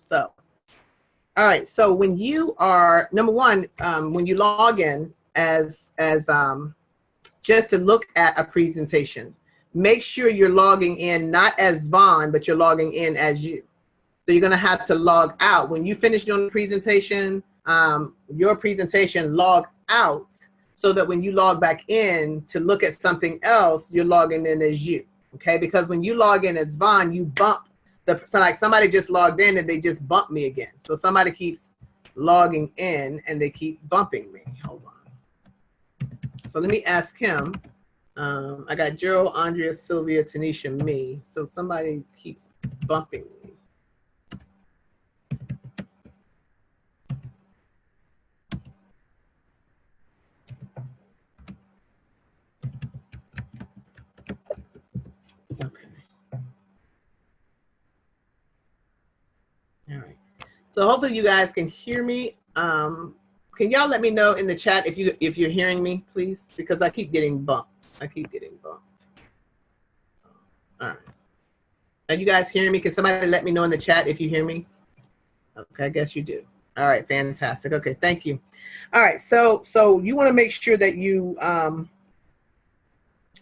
So, all right. So when you are, number one, when you log in as just to look at a presentation, make sure you're logging in not as Vaughn, but you're logging in as you. So you're going to have to log out. When you finish doing the presentation, your presentation, log out so that when you log back in to look at something else, you're logging in as you, okay? Because when you log in as Vaughn, you bump so like somebody just logged in and they just bumped me again. So somebody keeps logging in and they keep bumping me. Hold on. So let me ask him. I got Gerald, Andrea, Sylvia, Tanisha, me. So somebody keeps bumping me. All right. So hopefully you guys can hear me. Can y'all let me know in the chat if you're hearing me, please? Because I keep getting bumped. I keep getting bumped. All right. Are you guys hearing me? Can somebody let me know in the chat if you hear me? Okay, I guess you do. All right, fantastic. Okay, thank you. All right, so you want to make sure that you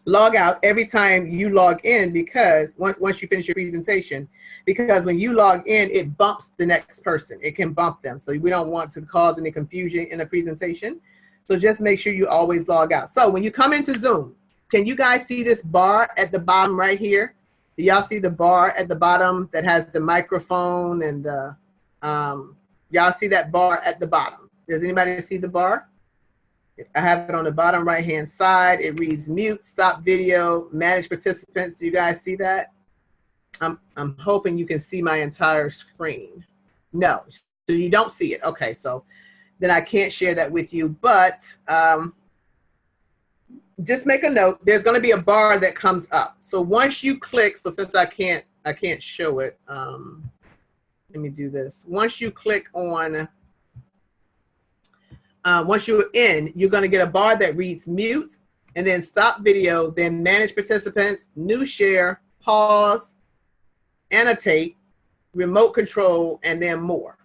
log out every time you log in, because once you finish your presentation, because when you log in, it bumps the next person. It can bump them. So we don't want to cause any confusion in a presentation. So just make sure you always log out. So when you come into Zoom, can you guys see this bar at the bottom right here? Do y'all see the bar at the bottom that has the microphone and the, y'all see that bar at the bottom? Does anybody see the bar? I have it on the bottom right-hand side. It reads mute, stop video, manage participants. Do you guys see that? I'm hoping you can see my entire screen. No, so you don't see it. Okay, so then I can't share that with you, but just make a note. There's going to be a bar that comes up. So once you click, so since I can't show it, let me do this. Once you click on, once you're in, you're going to get a bar that reads mute, and then stop video, then manage participants, new share, pause, annotate, remote control, and then more.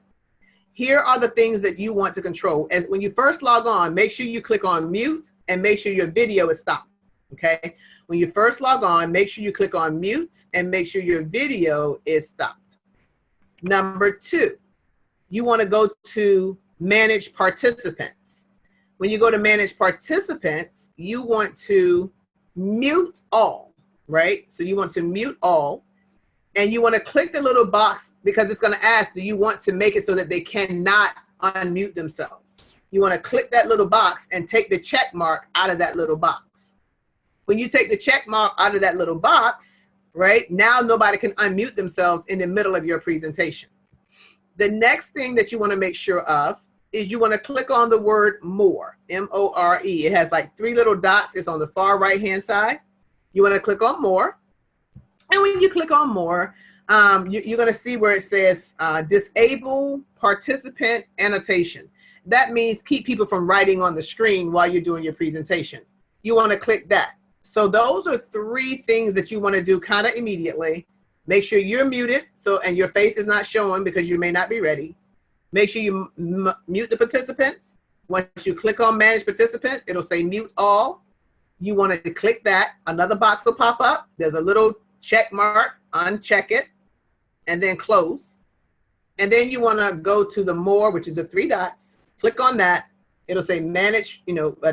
Here are the things that you want to control. As when you first log on, make sure you click on mute and make sure your video is stopped, okay? When you first log on, make sure you click on mute and make sure your video is stopped. Number 2, you want to go to manage participants. When you go to manage participants, you want to mute all, right? So you want to mute all, and you want to click the little box because it's going to ask, do you want to make it so that they cannot unmute themselves? You want to click that little box and take the check mark out of that little box. When you take the check mark out of that little box, right, now nobody can unmute themselves in the middle of your presentation. The next thing that you want to make sure of is you want to click on the word more, M-O-R-E. It has like 3 little dots. It's on the far right-hand side. You want to click on more. And when you click on more, you're going to see where it says disable participant annotation. That means keep people from writing on the screen while you're doing your presentation. You want to click that. So those are 3 things that you want to do kind of immediately. Make sure you're muted and your face is not showing because you may not be ready. Make sure you mute the participants. Once you click on manage participants, it'll say mute all. You want to click that. Another box will pop up. There's a little check mark, uncheck it, and then close. And then you want to go to the more, which is the 3 dots. Click on that. It'll say manage,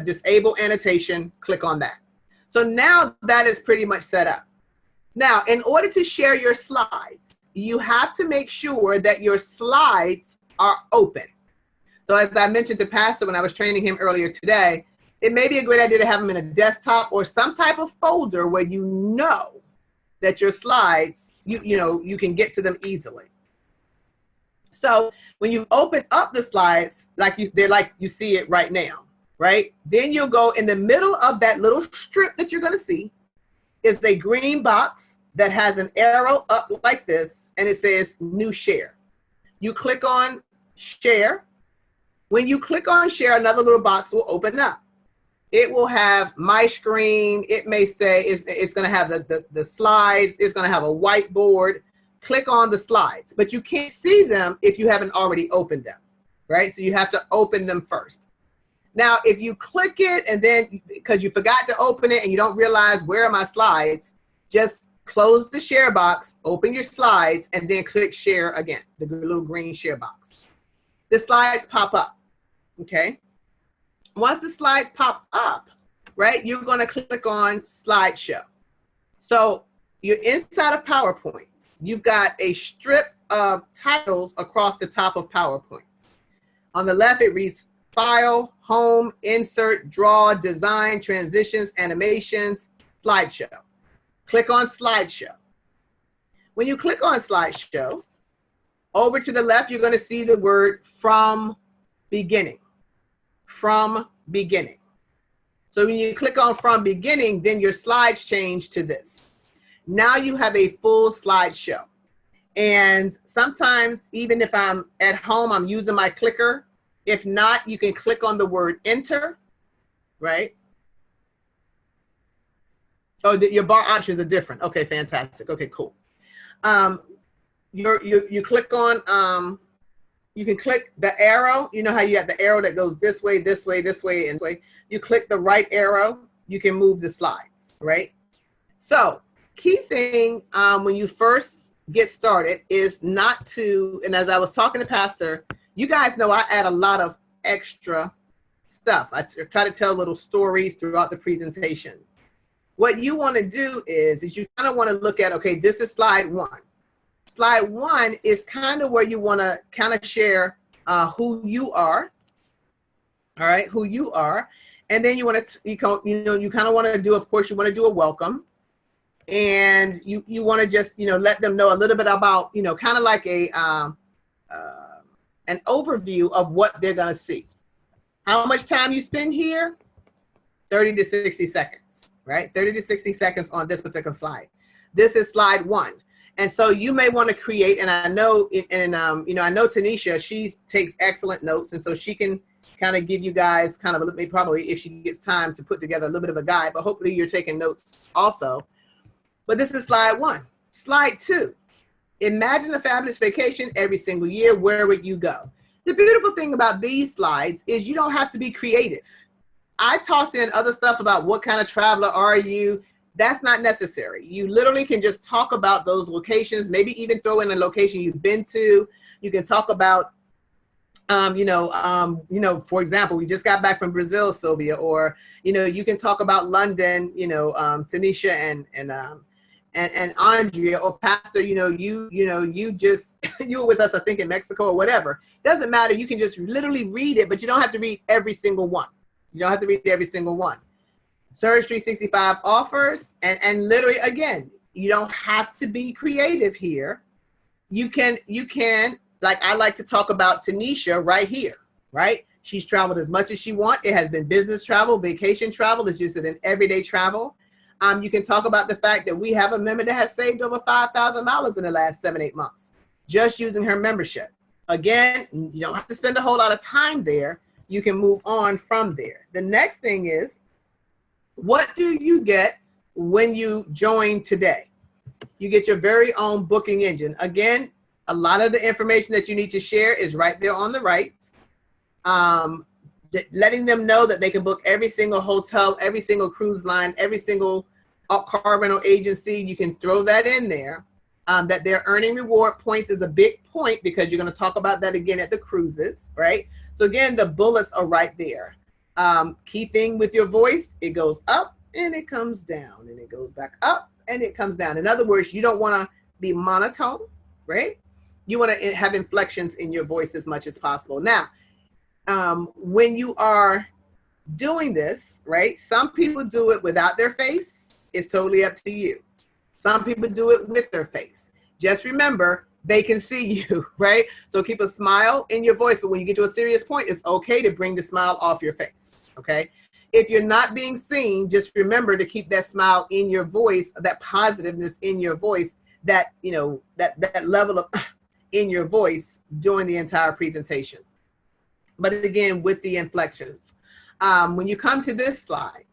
disable annotation. Click on that. So now that is pretty much set up. Now, in order to share your slides, you have to make sure that your slides are open. So as I mentioned to Pastor when I was training him earlier today, it may be a great idea to have them in a desktop or some type of folder where you know that your slides, you can get to them easily. So when you open up the slides, they're like you see it right now, right? Then you'll go in the middle of that little strip that you're going to see is a green box that has an arrow up like this, and it says new share. You click on share. When you click on share, another little box will open up. It will have my screen. It may say it's going to have the slides. It's going to have a whiteboard click on the slides, but you can't see them if you haven't already opened them, right? So you have to open them first. Now, if you click it and then, because you forgot to open it and you don't realize where are my slides, just close the share box, open your slides, and then click share again, the little green share box. The slides pop up, okay? Once the slides pop up, right, you're gonna click on slideshow. So you're inside of PowerPoint. You've got a strip of titles across the top of PowerPoint. On the left, it reads File, Home, Insert, Draw, Design, Transitions, Animations, Slideshow. Click on Slideshow. When you click on Slideshow, over to the left, you're going to see the word From Beginning. From Beginning. So when you click on From Beginning, then your slides change to this. Now you have a full slideshow. And sometimes, even if I'm at home, I'm using my clicker. If not, you can click on the word Enter, right? Oh, your bar options are different. Okay, fantastic. Okay, cool. You click on, you can click the arrow. You know how you got the arrow that goes this way, this way, this way, and this way. You click the right arrow, you can move the slides, right? So, key thing when you first get started is not to, and as I was talking to Pastor, you guys know I add a lot of extra stuff. I try to tell little stories throughout the presentation. What you want to do is you kind of want to look at, okay, this is slide one. Slide one is kind of where you want to kind of share who you are, all right, who you are. And then you want to, you kind of want to do, of course, you want to do a welcome. And you want to just, let them know a little bit about, kind of like an overview of what they're going to see. How much time you spend here? 30 to 60 seconds. Right? 30 to 60 seconds on this particular slide. This is slide one. And so you may want to create, and I know, I know Tanisha, she takes excellent notes. And so she can kind of give you guys kind of, probably if she gets time to put together a little bit of a guide, but hopefully you're taking notes also. But this is slide one. Slide two, imagine a fabulous vacation every single year. Where would you go? The beautiful thing about these slides is you don't have to be creative. I tossed in other stuff about what kind of traveler are you. That's not necessary. You literally can just talk about those locations, maybe even throw in a location you've been to. You can talk about, for example, we just got back from Brazil, Sylvia, or, you can talk about London, Tanisha and Andrea, or Pastor, you just, you were with us, I think, in Mexico or whatever. Doesn't matter. You can just literally read it, but you don't have to read every single one. You don't have to read every single one. Surge 365 offers, and literally, again, you don't have to be creative here. You can, like I like to talk about Tanisha right here, right? She's traveled as much as she wants. It has been business travel, vacation travel. It's just an everyday travel. You can talk about the fact that we have a member that has saved over $5,000 in the last 7-8 months, just using her membership. Again, you don't have to spend a whole lot of time there. You can move on from there. The next thing is, what do you get when you join today? You get your very own booking engine. Again, a lot of the information that you need to share is right there on the right. Letting them know that they can book every single hotel, every single cruise line, every single car rental agency. You can throw that in there. That they're earning reward points is a big point, because you're going to talk about that again at the cruises, right? So again, the bullets are right there. Key thing with your voice, it goes up and it comes down, and it goes back up and it comes down. In other words, you don't want to be monotone, right? You want to have inflections in your voice as much as possible. Now, when you are doing this, right, some people do it without their face. It's totally up to you. Some people do it with their face. Just remember, they can see you, right? So keep a smile in your voice, but when you get to a serious point, it's okay to bring the smile off your face, okay? If you're not being seen, just remember to keep that smile in your voice, that positiveness in your voice, that, that level of in your voice during the entire presentation. But again, with the inflections. When you come to this slide,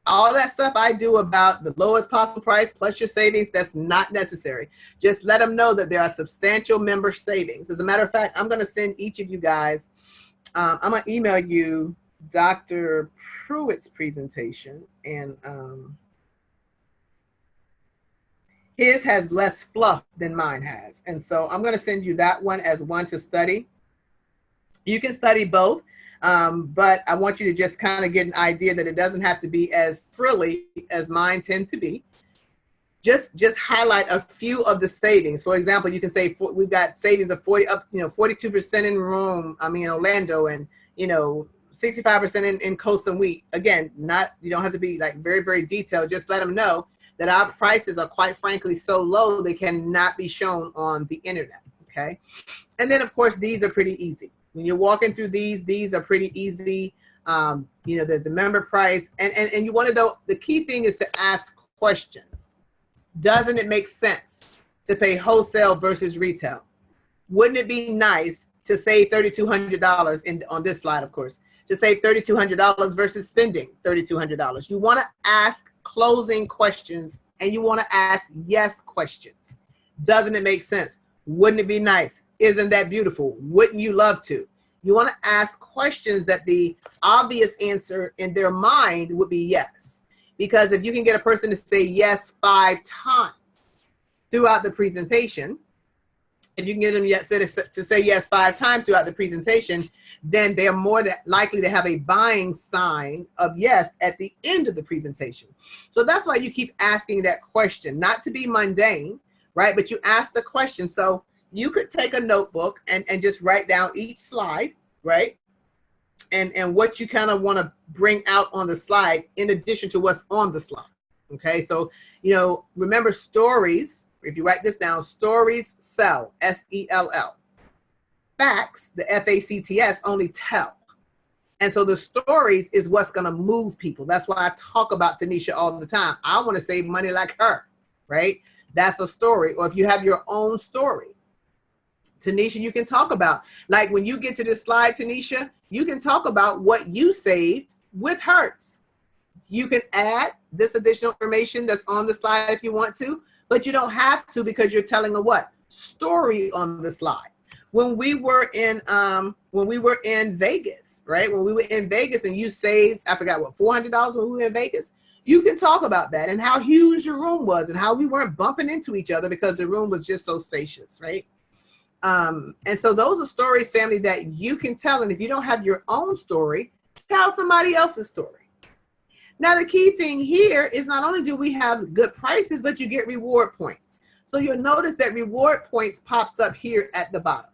all that stuff I do about the lowest possible price plus your savings, that's not necessary. Just let them know that there are substantial member savings. As a matter of fact, I'm going to send each of you guys, I'm going to email you Dr. Pruitt's presentation, and his has less fluff than mine has. And so I'm going to send you that one as one to study. You can study both. But I want you to just kind of get an idea that it doesn't have to be as frilly as mine tend to be. Just highlight a few of the savings. For example, you can say we've got savings of 42% in Orlando, and 65% in Coastal Wheat. Again, you don't have to be like very, very detailed. Just let them know that our prices are quite frankly so low they cannot be shown on the internet. Okay, and then of course these are pretty easy. When you're walking through these are pretty easy. There's a member price, and you want to know, the key thing is to ask question. Doesn't it make sense to pay wholesale versus retail? Wouldn't it be nice to save $3,200 on this slide, of course, to save $3,200 versus spending $3,200? You want to ask closing questions, and you want to ask yes questions. Doesn't it make sense? Wouldn't it be nice? Isn't that beautiful? Wouldn't you love to? You want to ask questions that the obvious answer in their mind would be yes. Because if you can get a person to say yes 5 times throughout the presentation, if you can get them to say yes 5 times throughout the presentation, then they're more likely to have a buying sign of yes at the end of the presentation. So that's why you keep asking that question, not to be mundane, right? But you ask the question. So you could take a notebook and just write down each slide, right? And what you kind of want to bring out on the slide in addition to what's on the slide. Okay, so remember, stories, if you write this down, stories sell, S-E-L-L. Facts, the F-A-C-T-S, only tell. And so the stories is what's going to move people. That's why I talk about Tanisha all the time. I want to save money like her, right? That's a story. Or if you have your own story, Tanisha, you can talk about, like when you get to this slide, Tanisha, you can talk about what you saved with Hertz. You can add this additional information that's on the slide if you want to, but you don't have to, because you're telling a what? Story on the slide. When we were in Vegas, right? When we were in Vegas and you saved, I forgot what, $400 when we were in Vegas. You can talk about that and how huge your room was and how we weren't bumping into each other because the room was just so spacious, right? And so those are stories, family, that you can tell. And if you don't have your own story, tell somebody else's story. Now, the key thing here is not only do we have good prices, but you get reward points. So you'll notice that reward points pops up here at the bottom.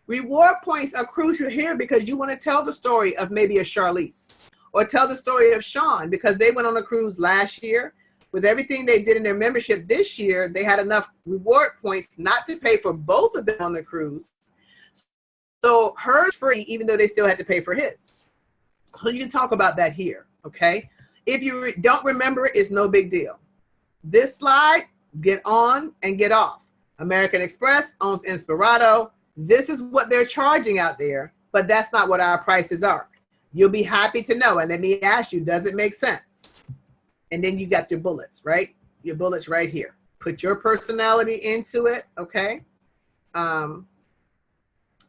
Reward points are crucial here because you want to tell the story of maybe a Charlize, or tell the story of Sean, because they went on a cruise last year. With everything they did in their membership this year, they had enough reward points not to pay for both of them on the cruise. So hers free, even though they still had to pay for his. So you can talk about that here, okay? If you don't remember it, it's no big deal. This slide, get on and get off. American Express owns Inspirato. This is what they're charging out there, but that's not what our prices are. You'll be happy to know. And let me ask you, does it make sense? And then you got your bullets, right? Your bullets right here. Put your personality into it, okay? And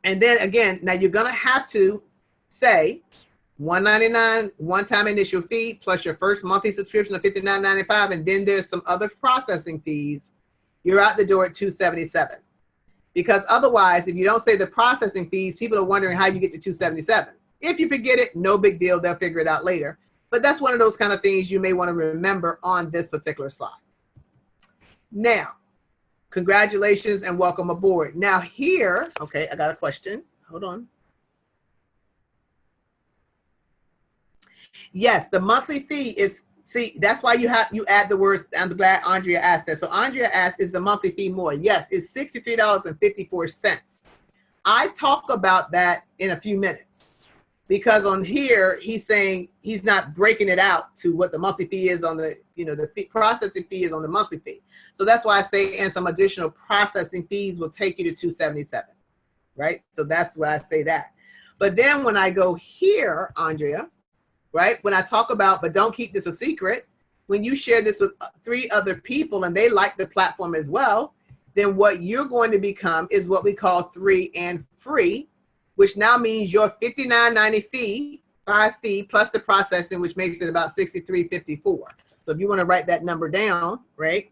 then again, now you're gonna have to say $199 one-time initial fee plus your first monthly subscription of $59.95, and then there's some other processing fees. You're out the door at $277. Because otherwise, if you don't say the processing fees, people are wondering how you get to $277. If you forget it, no big deal. They'll figure it out later. But that's one of those kind of things you may want to remember on this particular slide. Now, congratulations and welcome aboard. Now here, okay, I got a question. Hold on. Yes, the monthly fee is, see, that's why you add the words. I'm glad Andrea asked that. So Andrea asked, is the monthly fee more? Yes, it's $63.54. I talk about that in a few minutes. Because on here, he's saying he's not breaking it out to what the monthly fee is on the, the fee, processing fee is on the monthly fee. So that's why I say, and some additional processing fees will take you to $277, right? So that's why I say that. But then when I go here, Andrea, right? When I talk about, but don't keep this a secret, when you share this with 3 other people and they like the platform as well, then what you're going to become is what we call 3 and free, which now means your $59.90 fee, 5 fee plus the processing, which makes it about $63.54. So if you want to write that number down, right?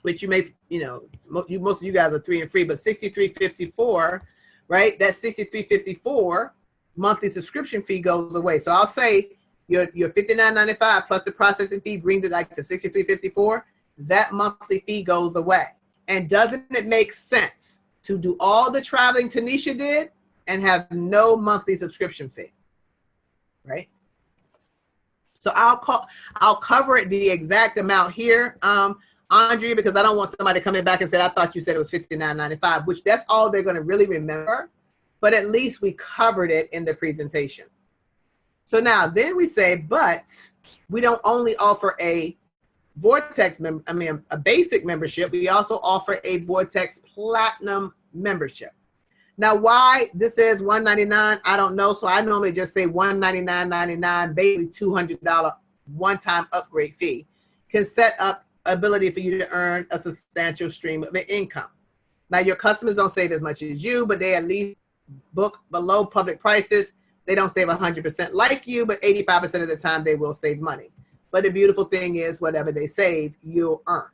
Which you may, you know, most of you guys are 3 and free, but $63.54, right? That $63.54 monthly subscription fee goes away. So I'll say your $59.95 plus the processing fee brings it like to $63.54. That monthly fee goes away. And doesn't it make sense to do all the traveling Tanisha did and have no monthly subscription fee, right? So I'll cover it the exact amount here, Andrea, because I don't want somebody coming back and say, I thought you said it was $59.95, which that's all they're going to really remember. But at least we covered it in the presentation. So now then we say, but we don't only offer a Vortex, a basic membership. We also offer a Vortex Platinum membership. Now, why this is $199, I don't know. So I normally just say $199.99, basically $200 one-time upgrade fee, can set up ability for you to earn a substantial stream of income. Now, your customers don't save as much as you, but they at least book below public prices. They don't save 100% like you, but 85% of the time they will save money. But the beautiful thing is whatever they save, you'll earn.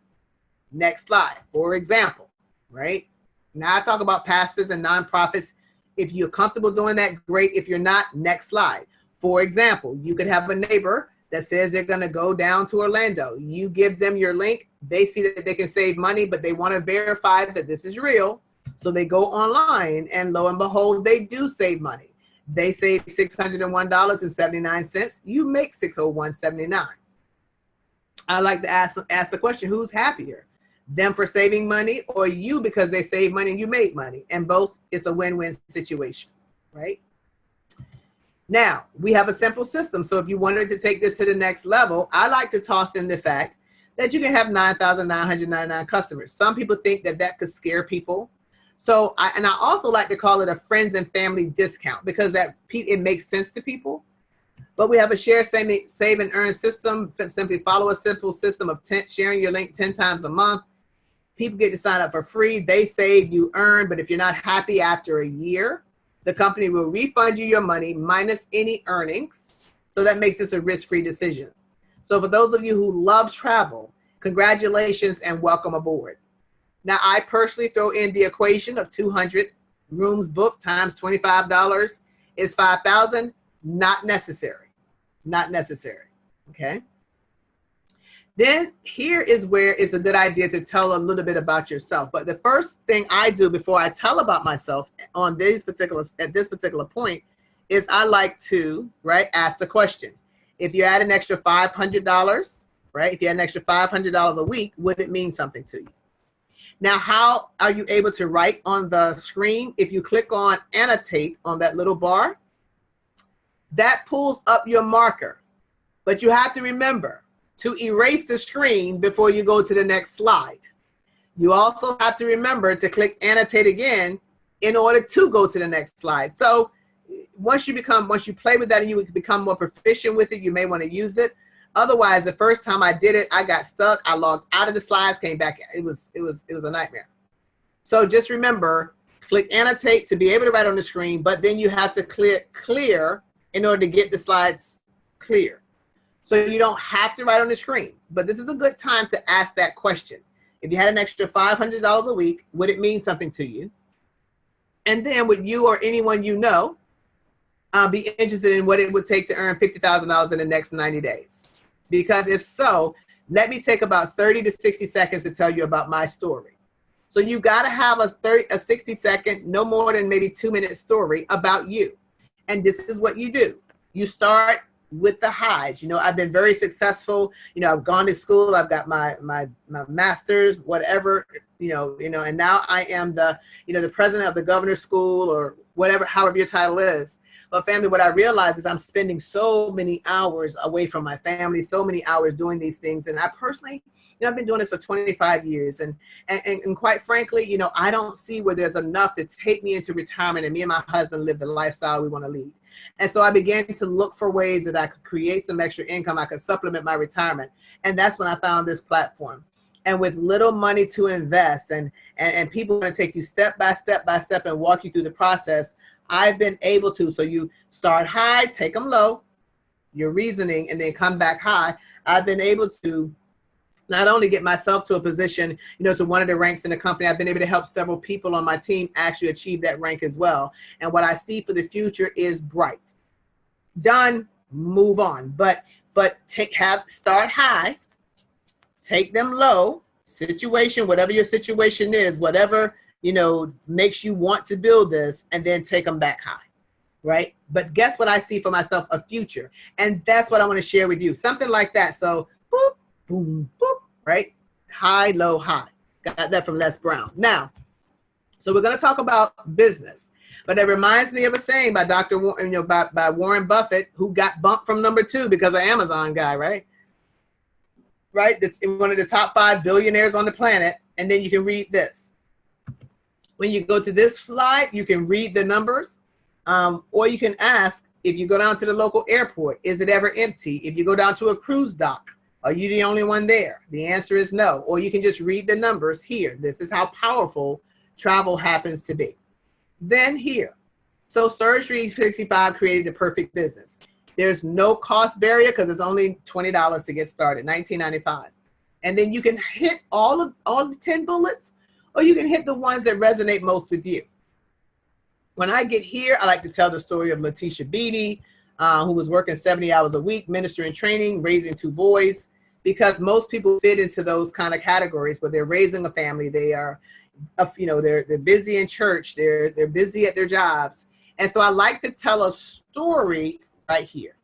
Next slide. For example, right? Now I talk about pastors and nonprofits. If you're comfortable doing that, great. If you're not, next slide. For example, you could have a neighbor that says they're going to go down to Orlando. You give them your link. They see that they can save money, but they want to verify that this is real. So they go online and lo and behold, they do save money. They save $601.79. You make $601.79. I like to ask the question, who's happier? Them for saving money or you because they save money and you made money? And both, it's a win-win situation, right? Now, we have a simple system. So if you wanted to take this to the next level, I like to toss in the fact that you can have 9,999 customers. Some people think that that could scare people. So, I also like to call it a friends and family discount because it makes sense to people. But we have a share, save, and earn system. Simply follow a simple system of sharing your link 10 times a month. People get to sign up for free. They save, you earn. But if you're not happy after a year, the company will refund you your money minus any earnings. So that makes this a risk-free decision. So for those of you who love travel, congratulations and welcome aboard. Now, I personally throw in the equation of 200 rooms booked times $25 is $5,000. Not necessary. Not necessary. Okay. Then here is where it's a good idea to tell a little bit about yourself. But the first thing I do before I tell about myself at this particular point is I like to, right, ask the question. If you add an extra $500, right, if you add an extra $500 a week, would it mean something to you? Now, how are you able to write on the screen? If you click on annotate on that little bar, that pulls up your marker. But you have to remember to erase the screen before you go to the next slide. You also have to remember to click annotate again in order to go to the next slide. So once you play with that and you become more proficient with it, you may want to use it. Otherwise, the first time I did it, I got stuck. I logged out of the slides, came back. It was a nightmare. So just remember, click annotate to be able to write on the screen, but then you have to click clear in order to get the slides clear. So you don't have to write on the screen, but this is a good time to ask that question. If you had an extra $500 a week, would it mean something to you? And then would you or anyone you know be interested in what it would take to earn $50,000 in the next 90 days? Because if so, let me take about 30 to 60 seconds to tell you about my story. So you got to have a 60-second, no more than maybe 2-minute story about you. And this is what you do. You start with the highs. You know, I've been very successful. You know, I've gone to school. I've got my master's, whatever, you know, and now I am the president of the governor's school or whatever, however your title is. But family, what I realize is I'm spending so many hours away from my family, so many hours doing these things. And I personally I've been doing this for 25 years. And quite frankly, I don't see where there's enough to take me into retirement and me and my husband live the lifestyle we want to lead. And so I began to look for ways that I could create some extra income. I could supplement my retirement. And that's when I found this platform. And with little money to invest and people going to take you step by step and walk you through the process, I've been able to. So you start high, take them low, your reasoning, and then come back high. I've been able to not only get myself to a position, to one of the ranks in the company, I've been able to help several people on my team actually achieve that rank as well. And what I see for the future is bright. Done, move on. But start high, take them low, situation, whatever your situation is, whatever, makes you want to build this, and then take them back high. Right? But guess what I see for myself? A future. And that's what I want to share with you. Something like that. So, boop, boom, boop, right? High, low, high. Got that from Les Brown. Now, so we're going to talk about business. But it reminds me of a saying by by Warren Buffett, who got bumped from number 2 because of Amazon guy, right? Right? That's one of the top 5 billionaires on the planet. And then you can read this. When you go to this slide, you can read the numbers. Or you can ask, if you go down to the local airport, is it ever empty? If you go down to a cruise dock, are you the only one there? The answer is no. Or you can just read the numbers here. This is how powerful travel happens to be. Then here. So Surge 365 created the perfect business. There's no cost barrier because it's only $20 to get started, $19.95. And then you can hit all the 10 bullets, or you can hit the ones that resonate most with you. When I get here, I like to tell the story of Letitia Beatty, who was working 70 hours a week, minister in training, raising 2 boys, because most people fit into those kind of categories, but they're raising a family. They are, they're busy in church. They're busy at their jobs. And so I like to tell a story right here.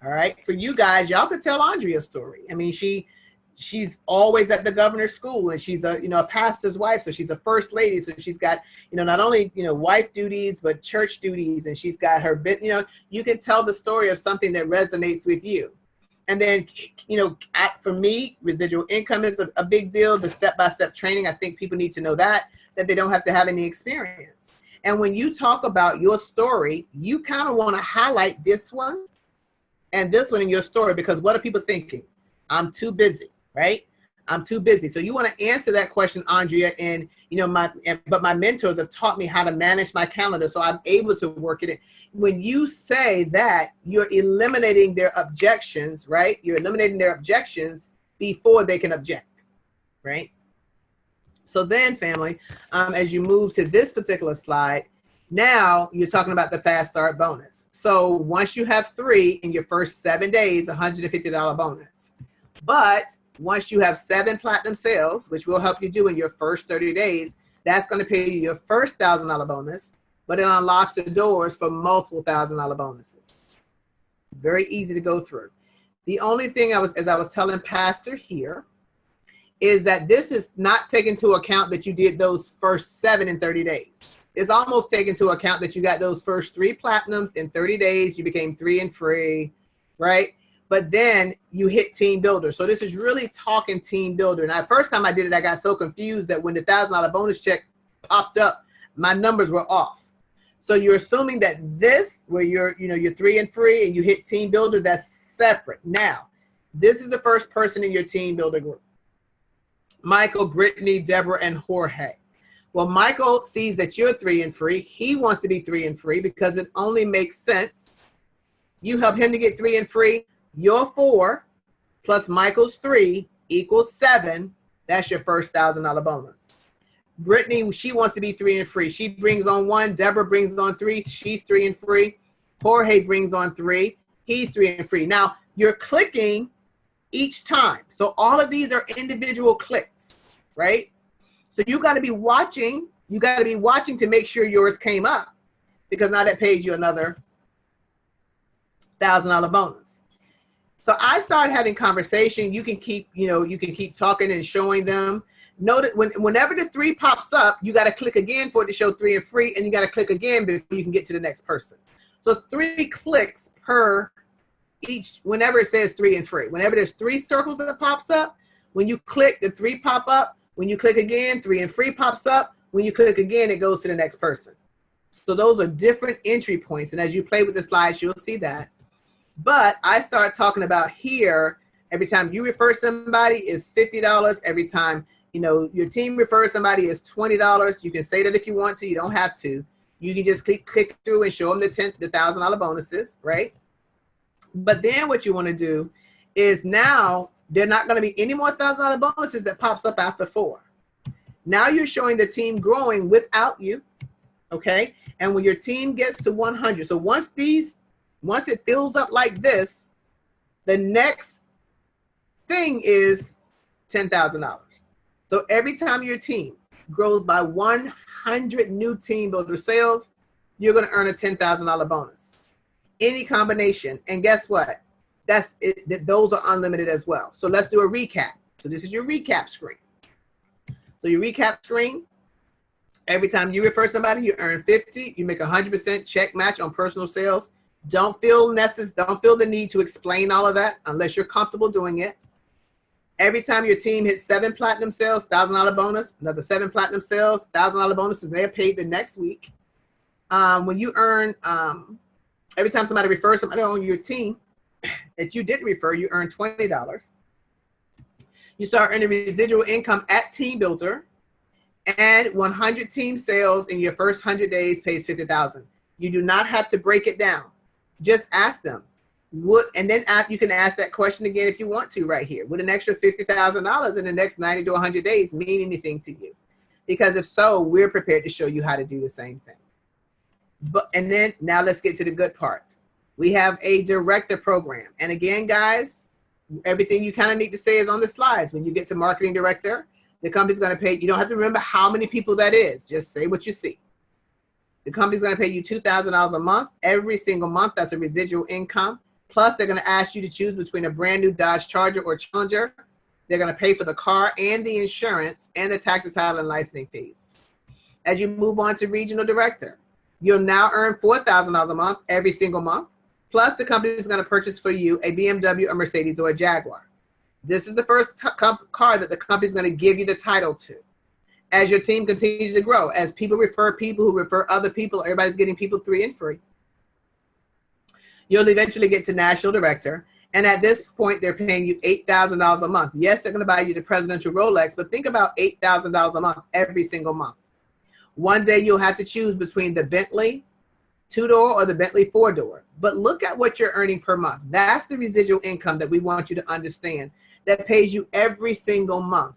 All right. For you guys, y'all could tell Andrea's story. I mean, she's always at the governor's school, and she's a pastor's wife. So she's a first lady. So she's got, not only, wife duties, but church duties. And she's got her bit, you can tell the story of something that resonates with you. And then, for me, residual income is a big deal. The step-by-step training, I think people need to know that they don't have to have any experience. And when you talk about your story, you kind of want to highlight this one and this one in your story, because what are people thinking? I'm too busy. Right? I'm too busy. So you want to answer that question, Andrea, and but my mentors have taught me how to manage my calendar, so I'm able to work it in. When you say that, you're eliminating their objections, right? You're eliminating their objections before they can object, right? So then, family, as you move to this particular slide, now you're talking about the fast start bonus. So once you have 3 in your first 7 days, $150 bonus. But once you have 7 platinum sales, which will help you do in your first 30 days, that's going to pay you your first $1,000 bonus, but it unlocks the doors for multiple $1,000 bonuses. Very easy to go through. The only thing as I was telling Pastor here, is that this is not taking into account that you did those first 7 in 30 days. It's almost taking into account that you got those first 3 platinums in 30 days, you became 3 and free, right? But then you hit team builder. So this is really talking team builder. And the first time I did it, I got so confused that when the $1,000 bonus check popped up, my numbers were off. So you're assuming that this, where you're 3 and free and you hit team builder, that's separate. Now, this is the first person in your team builder group. Michael, Brittany, Deborah, and Jorge. Well, Michael sees that you're 3 and free. He wants to be 3 and free because it only makes sense. You help him to get 3 and free. Your 4 plus Michael's 3 equals 7. That's your first $1,000 bonus. Brittany, she wants to be 3 and free. She brings on 1. Deborah brings on 3. She's 3 and free. Jorge brings on 3. He's 3 and free. Now, you're clicking each time. So all of these are individual clicks, right? So you got to be watching. You got to be watching to make sure yours came up, because now that pays you another $1,000 bonus. So I started having conversation. You can keep talking and showing them. Know that whenever the 3 pops up, you got to click again for it to show 3 and free, and you got to click again before you can get to the next person. So it's 3 clicks per each, whenever it says 3 and free. Whenever there's 3 circles that pops up, When you click, the 3 pop up. When you click again, 3 and free pops up. When you click again, it goes to the next person. So those are different entry points. And as you play with the slides, you'll see that. But I start talking about here, every time you refer somebody is $50. Every time, you know, your team refers somebody is $20. You can say that if you want to, you don't have to. You can just click through and show them the $1,000 bonuses, right? But then what you want to do is now there are not going to be any more $1,000 bonuses that pops up after 4. Now you're showing the team growing without you, okay? And when your team gets to 100, so once it fills up like this, the next thing is $10,000. So every time your team grows by 100 new team builder sales, you're going to earn a $10,000 bonus. Any combination. And guess what? That's it. Those are unlimited as well. So let's do a recap. So this is your recap screen. So your recap screen, every time you refer somebody, you earn 50. You make 100% check match on personal sales. Don't feel the need to explain all of that unless you're comfortable doing it. Every time your team hits 7 platinum sales, $1,000 bonus, another 7 platinum sales, $1,000 bonuses, they're paid the next week. When you earn, every time somebody refers somebody on your team that you didn't refer, you earn $20. You start earning residual income at Team Builder, and 100 team sales in your first 100 days pays $50,000. You do not have to break it down. Just ask them. And then you can ask that question again if you want to right here. Would an extra $50,000 in the next 90 to 100 days mean anything to you? Because if so, we're prepared to show you how to do the same thing. And then now let's get to the good part. We have a director program. And again, guys, everything you kind of need to say is on the slides. When you get to marketing director, the company's going to pay, you don't have to remember how many people that is. Just say what you see. The company's going to pay you $2,000 a month. Every single month, that's a residual income. Plus, they're going to ask you to choose between a brand new Dodge Charger or Challenger. They're going to pay for the car and the insurance and the taxes, title, and licensing fees. As you move on to regional director, you'll now earn $4,000 a month every single month. Plus, the company is going to purchase for you a BMW, a Mercedes, or a Jaguar. This is the first car that the company is going to give you the title to. As your team continues to grow, as people refer people who refer other people, everybody's getting people 3 and free. You'll eventually get to national director. And at this point, they're paying you $8,000 a month. Yes, they're going to buy you the presidential Rolex, but think about $8,000 a month every single month. One day you'll have to choose between the Bentley 2-door or the Bentley 4-door. But look at what you're earning per month. That's the residual income that we want you to understand that pays you every single month.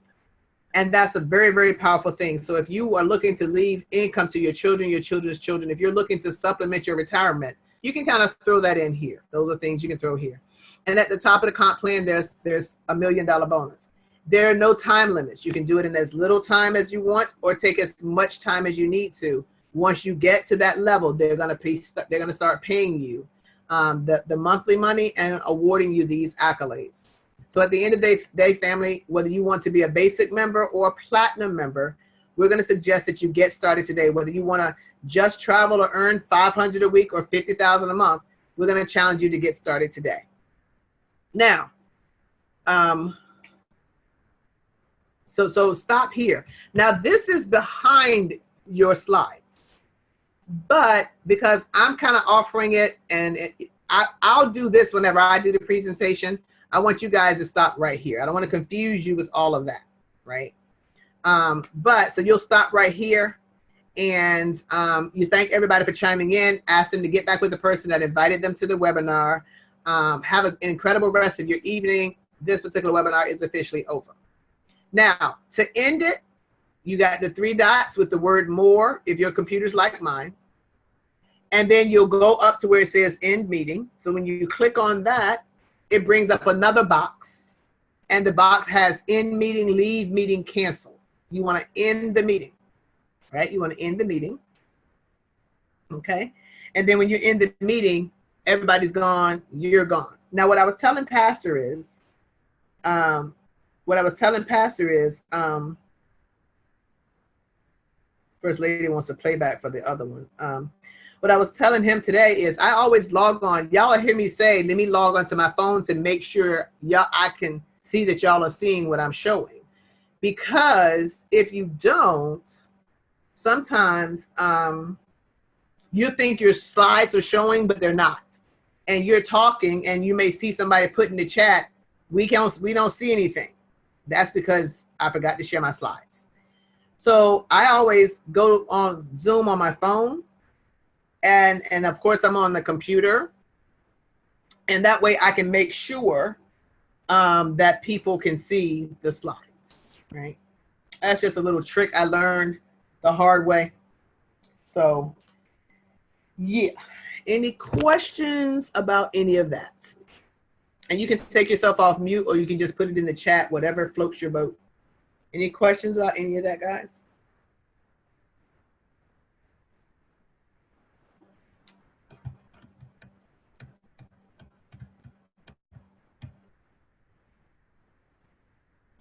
And that's a very, very powerful thing. So if you are looking to leave income to your children, your children's children, if you're looking to supplement your retirement, you can kind of throw that in here. Those are things you can throw here. And at the top of the comp plan, there's $1 million bonus. There are no time limits. You can do it in as little time as you want or take as much time as you need to. Once you get to that level, they're going to start paying you the monthly money and awarding you these accolades. So at the end of the day, family, whether you want to be a basic member or a platinum member, we're going to suggest that you get started today. Whether you want to just travel or earn $500 a week or $50,000 a month, we're going to challenge you to get started today. Now, so stop here. Now, this is behind your slides, but because I'm kind of offering it, and I'll do this whenever I do the presentation, I want you guys to stop right here. I don't want to confuse you with all of that, right? But so you'll stop right here, and you thank everybody for chiming in, ask them to get back with the person that invited them to the webinar. Have an incredible rest of your evening. This particular webinar is officially over. Now, to end it, you got the 3 dots with the word more, if your computer's like mine. And then you'll go up to where it says end meeting. So when you click on that, it brings up another box. And the box has end meeting, leave meeting, cancel. You want to end the meeting, right? You want to end the meeting. Okay. And then when you end the meeting, everybody's gone, you're gone. Now, what I was telling Pastor is, First Lady wants a playback for the other one. What I was telling him today is I always log on. Y'all hear me say, let me log onto my phone to make sure I can see that y'all are seeing what I'm showing. Because if you don't, sometimes you think your slides are showing, but they're not. And you're talking and you may see somebody put in the chat, we don't see anything. That's because I forgot to share my slides. So I always go on Zoom on my phone, and of course I'm on the computer, and that way I can make sure that people can see the slides, right? That's just a little trick I learned the hard way. So yeah, any questions about any of that? And you can take yourself off mute, or you can just put it in the chat, whatever floats your boat. Any questions about any of that, guys?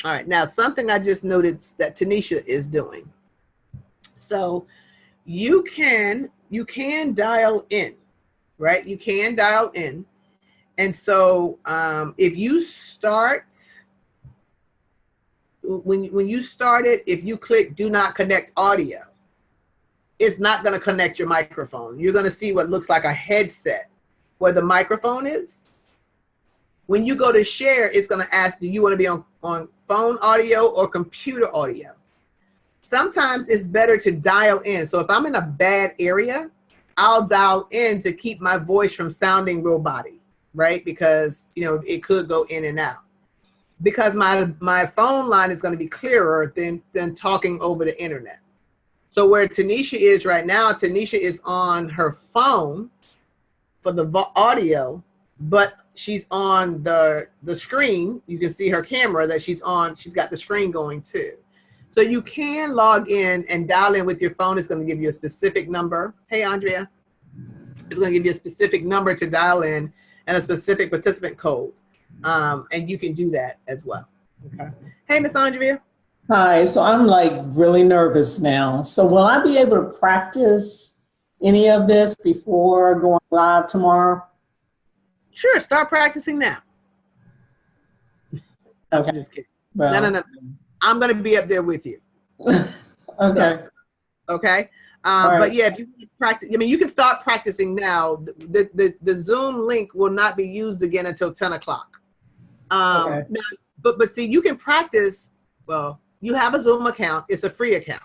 All right, now something I just noticed that Tanisha is doing. So you can dial in, right? You can dial in. And so if you start, when you start it, if you click do not connect audio, it's not going to connect your microphone. You're going to see what looks like a headset where the microphone is. When you go to share, it's going to ask, do you want to be on phone audio or computer audio? Sometimes it's better to dial in. So if I'm in a bad area, I'll dial in to keep my voice from sounding robotic, right? Because, you know, it could go in and out. Because my phone line is going to be clearer than talking over the internet. So where Tanisha is right now, Tanisha is on her phone for the audio, but she's on the screen. You can see her camera that she's on. She's got the screen going too. So you can log in and dial in with your phone. It's going to give you a specific number. Hey, Andrea. It's going to give you a specific number to dial in and a specific participant code. And you can do that as well. Okay. Hey, Miss Andrea. Hi, so I'm like really nervous now. So will I be able to practice any of this before going live tomorrow? Sure, start practicing now. Okay. I'm just kidding. Well, No. I'm going to be up there with you. Okay. So, okay. Right. But yeah, if you practice, I mean, you can start practicing now. The Zoom link will not be used again until 10 o'clock. Okay. Now, but see, you can practice. Well, you have a Zoom account. It's a free account,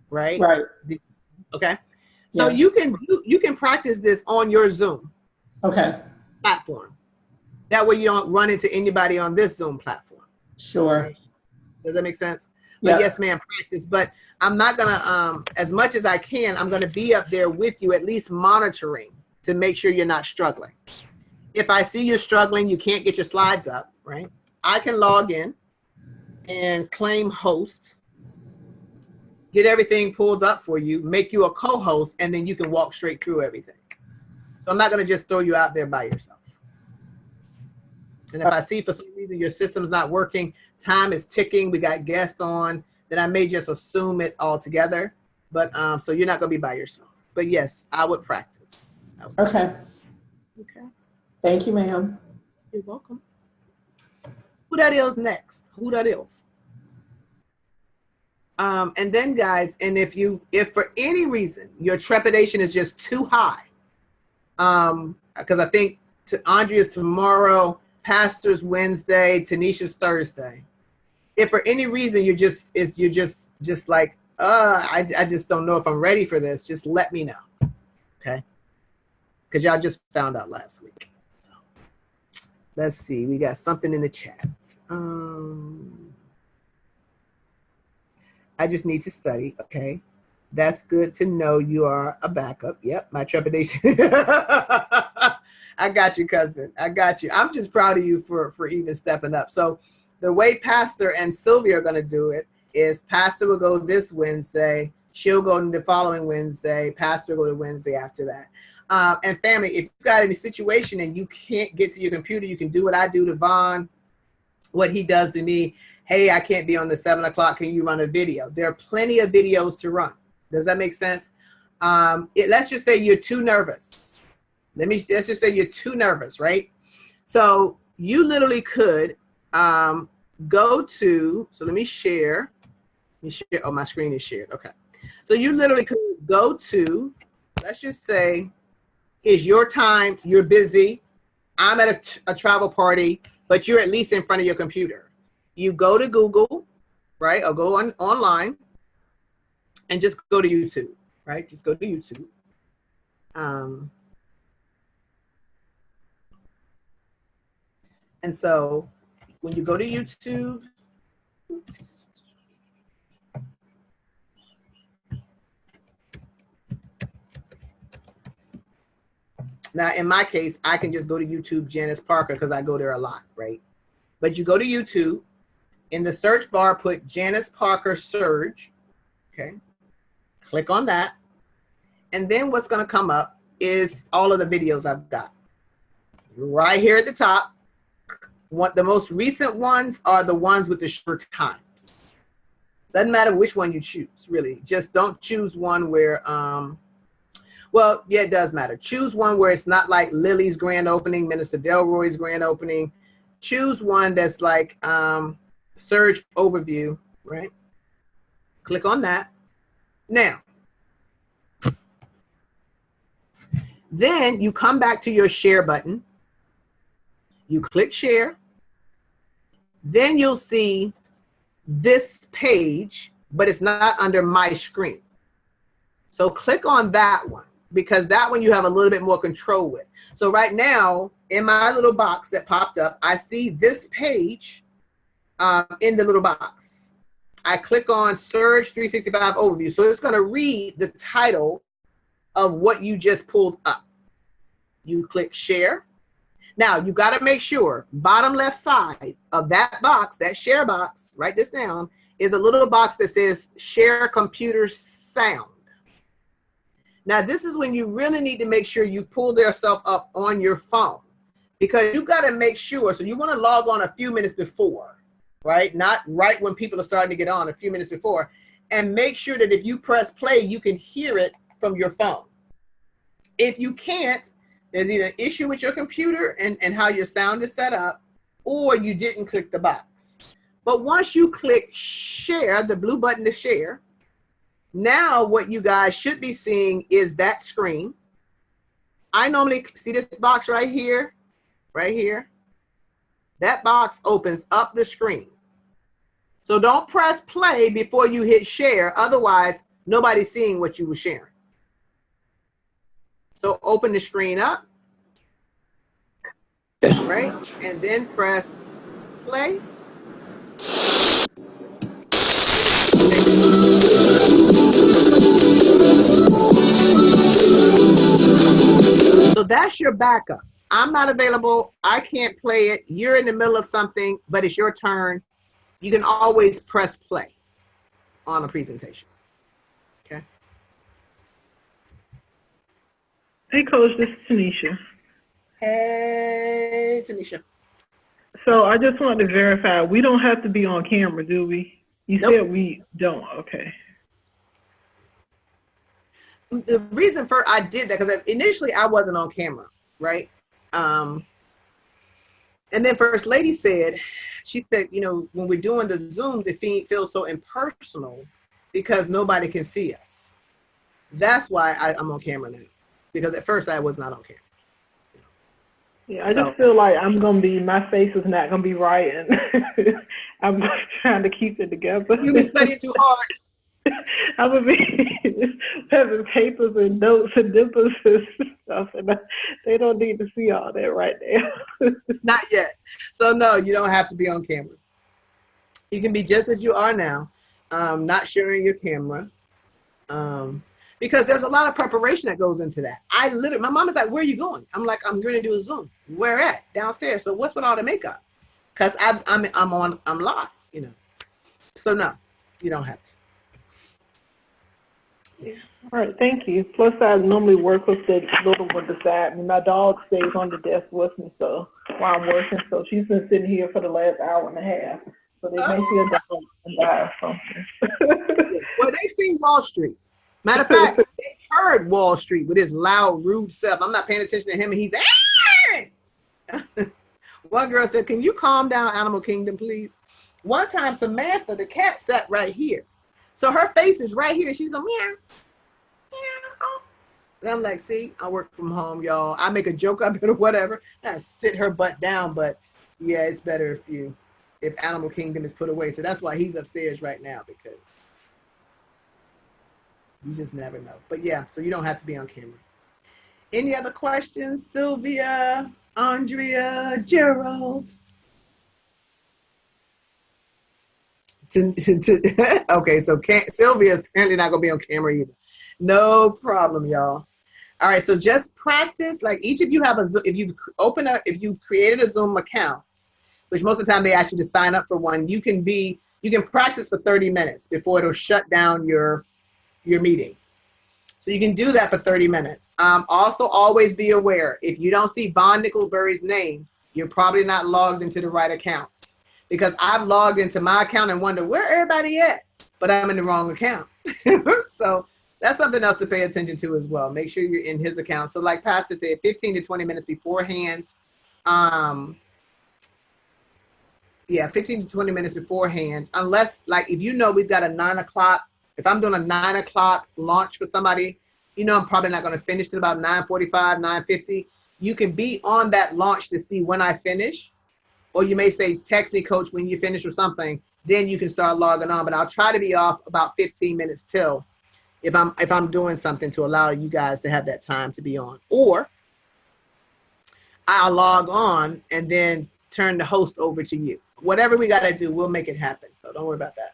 right? Right. Okay. So Yeah. you can practice this on your Zoom Okay. platform. That way you don't run into anybody on this Zoom platform. Sure. Does that make sense? Yeah. But yes, ma'am, practice. But I'm not gonna, as much as I can, I'm gonna be up there with you, at least monitoring to make sure you're not struggling. If I see you're struggling, you can't get your slides up, right? I can log in and claim host, get everything pulled up for you, make you a co-host, and then you can walk straight through everything. So I'm not gonna just throw you out there by yourself. And if I see for some reason your system's not working, time is ticking, we got guests on, then I may just assume it all together. But so you're not gonna be by yourself. But yes, I would practice. Okay. Okay. Thank you, ma'am. You're welcome. Who that is next? Who that is? And then guys, and if for any reason your trepidation is just too high, because I think Andrea's tomorrow, Pastor's Wednesday, Tanisha's Thursday. If for any reason you're just like, I just don't know if I'm ready for this, just let me know. Okay. Because y'all just found out last week. So, let's see, we got something in the chat. I just need to study. Okay. That's good to know you are a backup. Yep, my trepidation. I got you, cousin. I got you. I'm just proud of you for even stepping up. So the way Pastor and Sylvia are going to do it is Pastor will go this Wednesday. She'll go the following Wednesday. Pastor will go the Wednesday after that. And family, if you've got any situation and you can't get to your computer, you can do what I do to Vaughn, what he does to me. Hey, I can't be on the 7 o'clock. Can you run a video? There are plenty of videos to run. Does that make sense? Let's just say you're too nervous. Let's just say you're too nervous, right? So you literally could go to, so let me share. Oh, my screen is shared. Okay. So you literally could go to, let's just say, it's your time, you're busy. I'm at a travel party, but you're at least in front of your computer. You go to Google, right? Or go online and just go to YouTube, right? Just go to YouTube. And so when you go to YouTube, now in my case, I can just go to YouTube Janice Parker because I go there a lot, right? But you go to YouTube, in the search bar, put Janice Parker Surge, okay? Click on that. And then what's gonna come up is all of the videos I've got. Right here at the top, the most recent ones are the ones with the short times. Doesn't matter which one you choose, really. Just don't choose one where, well, yeah, it does matter. Choose one where it's not like Lily's grand opening, Minister Delroy's grand opening. Choose one that's like Surge Overview, right? Click on that. Now, then you come back to your share button. You click share. Then you'll see this page, but it's not under my screen. So click on that one because that one you have a little bit more control with. So right now in my little box that popped up, I see this page in the little box. I click on Surge 365 Overview. So it's going to read the title of what you just pulled up. You click share. Now you got to make sure bottom left side of that box, that share box, write this down, is a little box that says share computer sound. Now this is when you really need to make sure you pull yourself up on your phone because you got to make sure. So you want to log on a few minutes before, right? Not right when people are starting to get on, a few minutes before, and make sure that if you press play, you can hear it from your phone. If you can't, there's either an issue with your computer and how your sound is set up, or you didn't click the box. But once you click share, the blue button to share, now what you guys should be seeing is that screen. I normally see this box right here, right here. That box opens up the screen. So don't press play before you hit share. Otherwise, nobody's seeing what you were sharing. So open the screen up, right? And then press play. So that's your backup. I'm not available. I can't play it. You're in the middle of something, but it's your turn. You can always press play on a presentation. Okay. Hey, Coach, this is Tanisha. Hey, Tanisha. So I just wanted to verify, we don't have to be on camera, do we? You Nope. said we don't. Okay. The reason for I did that, because initially I wasn't on camera, right? And then First Lady said, she said, you know, when we're doing the Zoom, the feed feels so impersonal because nobody can see us. That's why I'm on camera now. Because at first I was not on camera. Yeah, I just feel like my face is not going to be right, and I'm just trying to keep it together. You've been studying too hard. I'm going to be having papers and notes and nipples and stuff, and they don't need to see all that right now. Not yet. So no, you don't have to be on camera. You can be just as you are now, not sharing your camera. Because there's a lot of preparation that goes into that. My mom is like, where are you going? I'm like, I'm going to do a Zoom. Where at? Downstairs. So what's with all the makeup? Because I'm live, you know. So no, you don't have to. Yeah. All right, thank you. Plus, I normally work with the little one beside me. My dog stays on the desk with me, so while I'm working. So she's been sitting here for the last hour and a half. So they may see a dog and die or something. Well, they've seen Wall Street. Matter of fact, they heard Wall Street with his loud, rude self. I'm not paying attention to him, and he's. One girl said, "Can you calm down, Animal Kingdom, please?" one time Samantha, the cat, sat right here. So her face is right here. She's going, meow, meow. And I'm like, see, I work from home, y'all. I make a joke of it or whatever. I sit her butt down, but yeah, it's better if Animal Kingdom is put away. So that's why he's upstairs right now, because you just never know. But yeah, so you don't have to be on camera. Any other questions? Sylvia, Andrea, Gerald? Okay, so Sylvia's apparently not going to be on camera either. No problem, y'all. All right, so just practice. Like each of you have if you've created a Zoom account, which most of the time they ask you to sign up for one, you can practice for 30 minutes before it'll shut down your meeting. So you can do that for 30 minutes. Also, always be aware, if you don't see Von Nickelberry's name, you're probably not logged into the right account. Because I've logged into my account and wonder where everybody at, but I'm in the wrong account. So that's something else to pay attention to as well. Make sure you're in his account. So like Pastor said, 15 to 20 minutes beforehand. 15 to 20 minutes beforehand, unless like if you know we've got a 9 o'clock, if I'm doing a 9 o'clock launch for somebody, you know I'm probably not going to finish till about 9:45, 9:50. You can be on that launch to see when I finish, or you may say, text me, coach, when you finish or something, then you can start logging on. But I'll try to be off about 15 minutes till if I'm doing something to allow you guys to have that time to be on. Or I'll log on and then turn the host over to you. Whatever we got to do, we'll make it happen. So don't worry about that.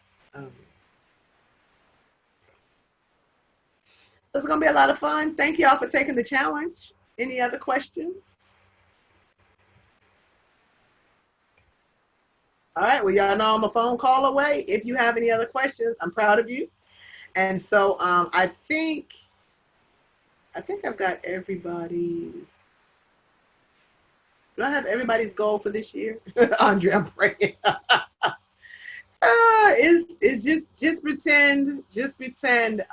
It's going to be a lot of fun. Thank you all for taking the challenge. Any other questions? All right. Well, y'all know I'm a phone call away. If you have any other questions, I'm proud of you. And so I think I've got everybody's. Do I have everybody's goal for this year? Andre, I'm praying. It's just pretend. Just pretend.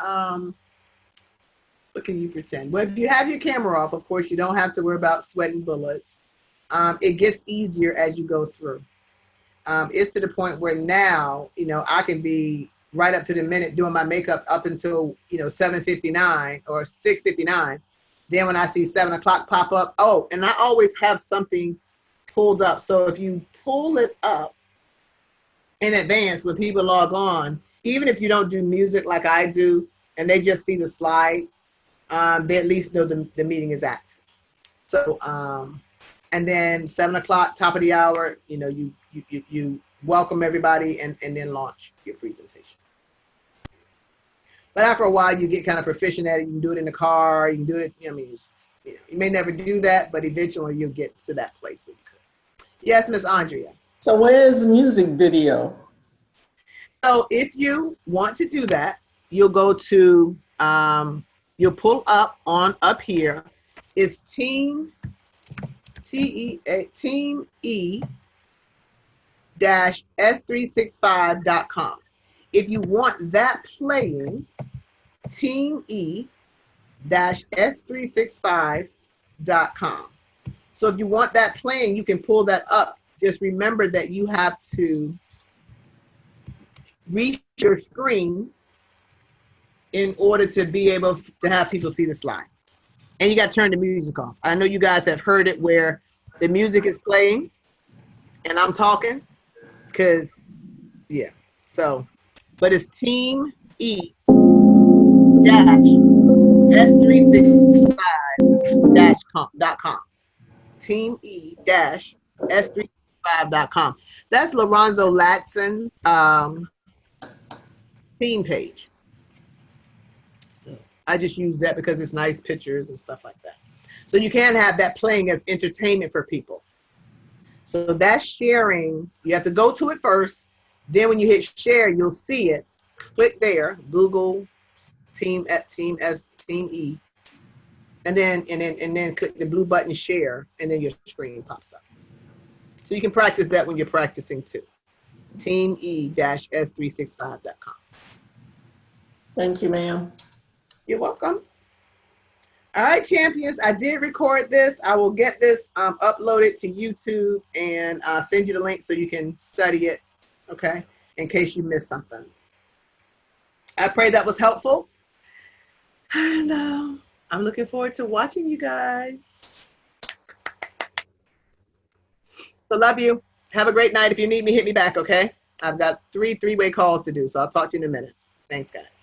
What can you pretend? Well, if you have your camera off, of course, you don't have to worry about sweating bullets. It gets easier as you go through. It's to the point where now, I can be right up to the minute doing my makeup up until, 7:59 or 6:59. Then when I see 7 o'clock pop up, and I always have something pulled up. So if you pull it up in advance when people log on, even if you don't do music like I do, and they just see the slide, they at least know the meeting is active. So, and then 7 o'clock, top of the hour, you welcome everybody and then launch your presentation. But after a while, you get kind of proficient at it. You can do it in the car. You can do it. You may never do that, but eventually you'll get to that place where you could. Yes, Miss Andrea. So where's the music video? So if you want to do that, you'll go to, you'll pull up here. It's Team E-S365.com. If you want that playing, Team E-S365.com. So if you want that playing, you can pull that up. Just remember that you have to reach your screen in order to be able to have people see the slides. And you got to turn the music off. I know you guys have heard it where the music is playing and I'm talking because, so, but it's Team E-S365.com. Team E-S365.com. That's Lorenzo Latson's team page. So I just use that because it's nice pictures and stuff like that. So you can have that playing as entertainment for people. So that's sharing. You have to go to it first. Then when you hit share, you'll see it. Click there, Google Team E, and then click the blue button share, and then your screen pops up. So you can practice that when you're practicing too. Team E-S365.com. Thank you, ma'am. You're welcome. All right, champions, I did record this. I will get this uploaded to YouTube and send you the link so you can study it okay, in case you missed something. I pray that was helpful. And I'm looking forward to watching you guys. So love you. Have a great night. If you need me, hit me back, okay? I've got three-way calls to do, so I'll talk to you in a minute. Thanks, guys.